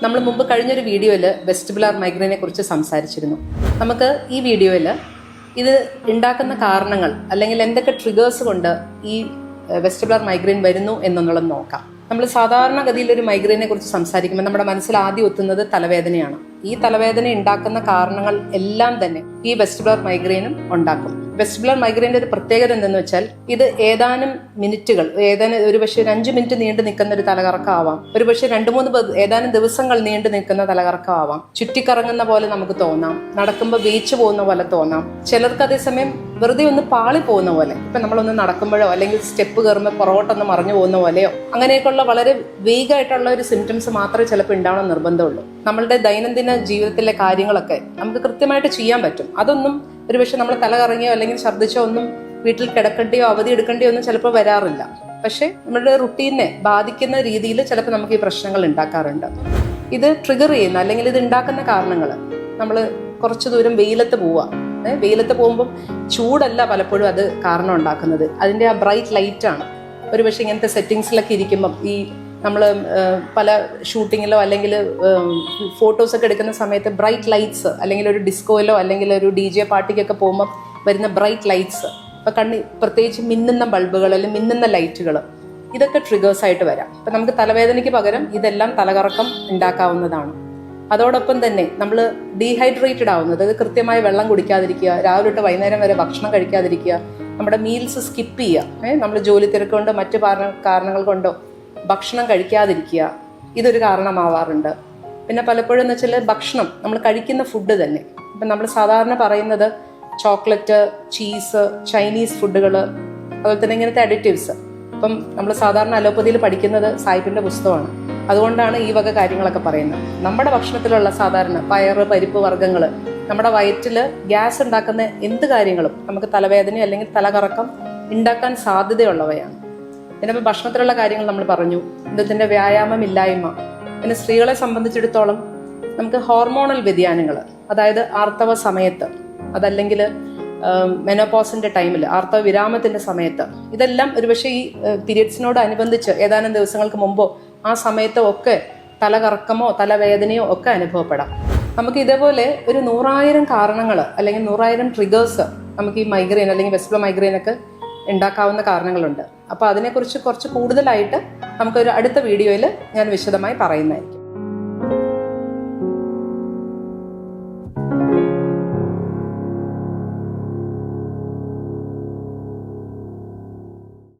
നമ്മൾ മുമ്പ് കഴിഞ്ഞൊരു വീഡിയോയിൽ വെസ്റ്റിബുലാർ മൈഗ്രെയിനെ കുറിച്ച് സംസാരിച്ചിരുന്നു. നമുക്ക് ഈ വീഡിയോയിൽ ഇത് ഉണ്ടാക്കുന്ന കാരണങ്ങൾ അല്ലെങ്കിൽ എന്തൊക്കെ ട്രിഗേഴ്സ് കൊണ്ട് ഈ വെസ്റ്റിബുലാർ മൈഗ്രെയിൻ വരുന്നു എന്നുള്ളത് നോക്കാം. നമ്മൾ സാധാരണഗതിയിൽ ഒരു മൈഗ്രെയിനെ കുറിച്ച് സംസാരിക്കുമ്പോൾ നമ്മുടെ മനസ്സിൽ ആദ്യം എത്തുന്നത് തലവേദനയാണ്. ഈ തലവേദന ഉണ്ടാക്കുന്ന കാരണങ്ങൾ എല്ലാം തന്നെ ഈ വെസ്റ്റിബുലാർ മൈഗ്രെയിനും ഉണ്ടാക്കും. വെസ്റ്റിബുലാർ മൈഗ്രെയിൻ്റെ ഒരു പ്രത്യേകത എന്തെന്ന് വെച്ചാൽ ഇത് ഏതാനും മിനിറ്റുകൾ, ഒരു പക്ഷേ ഒരു 5 മിനിറ്റ് നീണ്ടു നിൽക്കുന്ന ഒരു തലകറക്കമാവാം, ഒരു പക്ഷേ 2-3 ഏതാനും ദിവസങ്ങൾ നീണ്ടു നിൽക്കുന്ന തലകറക്കമാവാം, ചുറ്റിക്കറങ്ങുന്ന പോലെ നമുക്ക് തോന്നാം, നടക്കുമ്പോൾ വേച്ചു പോകുന്ന പോലെ തോന്നാം, ചിലർക്ക് അതേസമയം വെറുതെ ഒന്ന് പാളി പോകുന്ന പോലെ, ഇപ്പൊ നമ്മളൊന്ന് നടക്കുമ്പോഴോ അല്ലെങ്കിൽ സ്റ്റെപ്പ് കയറുമ്പോൾ പുറകോട്ടൊന്ന് മറിഞ്ഞു പോകുന്ന പോലെയോ അങ്ങനെയൊക്കെയുള്ള വളരെ വേഗമായിട്ടുള്ള ഒരു സിംറ്റംസ് മാത്രമേ ചിലപ്പോൾ ഉണ്ടാവണം നിർബന്ധമുള്ളൂ. നമ്മളുടെ ദൈനംദിന ജീവിതത്തിലെ കാര്യങ്ങളൊക്കെ നമുക്ക് കൃത്യമായിട്ട് ചെയ്യാൻ പറ്റും. അതൊന്നും ഒരുപക്ഷെ നമ്മൾ തല കറങ്ങിയോ അല്ലെങ്കിൽ ഛർദ്ദിച്ചോ ഒന്നും വീട്ടിൽ കിടക്കേണ്ടിയോ അവധി എടുക്കേണ്ടിയോ ഒന്നും ചിലപ്പോൾ വരാറില്ല. പക്ഷെ നമ്മുടെ റുട്ടീനെ ബാധിക്കുന്ന രീതിയിൽ ചിലപ്പോൾ നമുക്ക് ഈ പ്രശ്നങ്ങൾ ഉണ്ടാക്കാറുണ്ട്. ഇത് ട്രിഗർ ചെയ്യുന്ന അല്ലെങ്കിൽ ഇത് ഉണ്ടാക്കുന്ന കാരണങ്ങൾ, നമ്മൾ കുറച്ച് ദൂരം വെയിലത്ത് പോവുക, വെയിലത്ത് പോകുമ്പം ചൂടല്ല പലപ്പോഴും അത് കാരണം ഉണ്ടാക്കുന്നത്, അതിൻ്റെ ആ ബ്രൈറ്റ് ലൈറ്റാണ്. ഒരുപക്ഷെ ഇങ്ങനത്തെ സെറ്റിങ്സിലൊക്കെ ഇരിക്കുമ്പം ഈ നമ്മൾ പല ഷൂട്ടിങ്ങിലോ അല്ലെങ്കിൽ ഫോട്ടോസൊക്കെ എടുക്കുന്ന സമയത്ത് ബ്രൈറ്റ് ലൈറ്റ്സ്, അല്ലെങ്കിൽ ഒരു ഡിസ്കോയിലോ അല്ലെങ്കിൽ ഒരു DJ പാർട്ടിക്കൊക്കെ പോകുമ്പോൾ വരുന്ന ബ്രൈറ്റ് ലൈറ്റ്സ്, ഇപ്പം പ്രത്യേകിച്ച് മിന്നുന്ന ബൾബുകൾ അല്ലെങ്കിൽ മിന്നുന്ന ലൈറ്റുകൾ, ഇതൊക്കെ ട്രിഗേഴ്സായിട്ട് വരാം. ഇപ്പം നമുക്ക് തലവേദനയ്ക്ക് പകരം ഇതെല്ലാം തലകറക്കം ഉണ്ടാക്കാവുന്നതാണ്. അതോടൊപ്പം തന്നെ നമ്മൾ ഡീഹൈഡ്രേറ്റഡ് ആവുന്നത്, അത് കൃത്യമായി വെള്ളം കുടിക്കാതിരിക്കുക, രാവിലെ തൊട്ട് വൈകുന്നേരം വരെ ഭക്ഷണം കഴിക്കാതിരിക്കുക, നമ്മുടെ മീൽസ് സ്കിപ്പ് ചെയ്യുക, നമ്മൾ ജോലി തിരക്ക് കൊണ്ടോ മറ്റു കാരണങ്ങൾ കൊണ്ടോ ഭക്ഷണം കഴിക്കാതിരിക്കുക, ഇതൊരു കാരണമാവാറുണ്ട്. പിന്നെ പലപ്പോഴും എന്ന് വെച്ചാൽ ഭക്ഷണം, നമ്മൾ കഴിക്കുന്ന ഫുഡ് തന്നെ, ഇപ്പം നമ്മൾ സാധാരണ പറയുന്നത് ചോക്ലേറ്റ്, ചീസ്, ചൈനീസ് ഫുഡുകൾ, അതുപോലെ തന്നെ ഇങ്ങനത്തെ അഡിറ്റീവ്സ്. ഇപ്പം നമ്മൾ സാധാരണ അലോപ്പതിയിൽ പഠിക്കുന്നത് സായിപ്പിൻ്റെ പുസ്തകമാണ്. അതുകൊണ്ടാണ് ഈ വക കാര്യങ്ങളൊക്കെ പറയുന്നത്. നമ്മുടെ ഭക്ഷണത്തിലുള്ള സാധാരണ പയറ്, പരിപ്പ് വർഗ്ഗങ്ങൾ, നമ്മുടെ വയറ്റിൽ ഗ്യാസ് ഉണ്ടാക്കുന്ന എന്ത് കാര്യങ്ങളും നമുക്ക് തലവേദന അല്ലെങ്കിൽ തലകറക്കം ഉണ്ടാക്കാൻ സാധ്യതയുള്ളവയാണ്. പിന്നെ ഇപ്പോൾ ഭക്ഷണത്തിലുള്ള കാര്യങ്ങൾ നമ്മൾ പറഞ്ഞു, ഇതിൻ്റെ വ്യായാമമില്ലായ്മ. പിന്നെ സ്ത്രീകളെ സംബന്ധിച്ചിടത്തോളം നമുക്ക് ഹോർമോണൽ വ്യതിയാനങ്ങൾ, അതായത് ആർത്തവ സമയത്ത്, അതല്ലെങ്കിൽ മെനോപോസിൻ്റെ ടൈമിൽ, ആർത്തവ വിരാമത്തിൻ്റെ സമയത്ത്, ഇതെല്ലാം ഒരുപക്ഷെ ഈ പീരിയഡ്സിനോട് അനുബന്ധിച്ച് ഏതാനും ദിവസങ്ങൾക്ക് മുമ്പോ ആ സമയത്തോ ഒക്കെ തലകറക്കമോ തലവേദനയോ ഒക്കെ അനുഭവപ്പെടാം. നമുക്ക് ഇതേപോലെ ഒരു 100,000 കാരണങ്ങൾ അല്ലെങ്കിൽ 100,000 ട്രിഗേഴ്സ് നമുക്ക് ഈ മൈഗ്രെയിൻ അല്ലെങ്കിൽ വെസ്റ്റിബുലാർ മൈഗ്രെയിൻ ഒക്കെ ഉണ്ടാക്കാവുന്ന കാരണങ്ങളുണ്ട്. അപ്പോൾ അതിനെക്കുറിച്ച് കുറച്ച് കൂടുതലായിട്ട് നമുക്കൊരു അടുത്ത വീഡിയോയിൽ ഞാൻ വിശദമായി പറയുന്നതായിരിക്കും.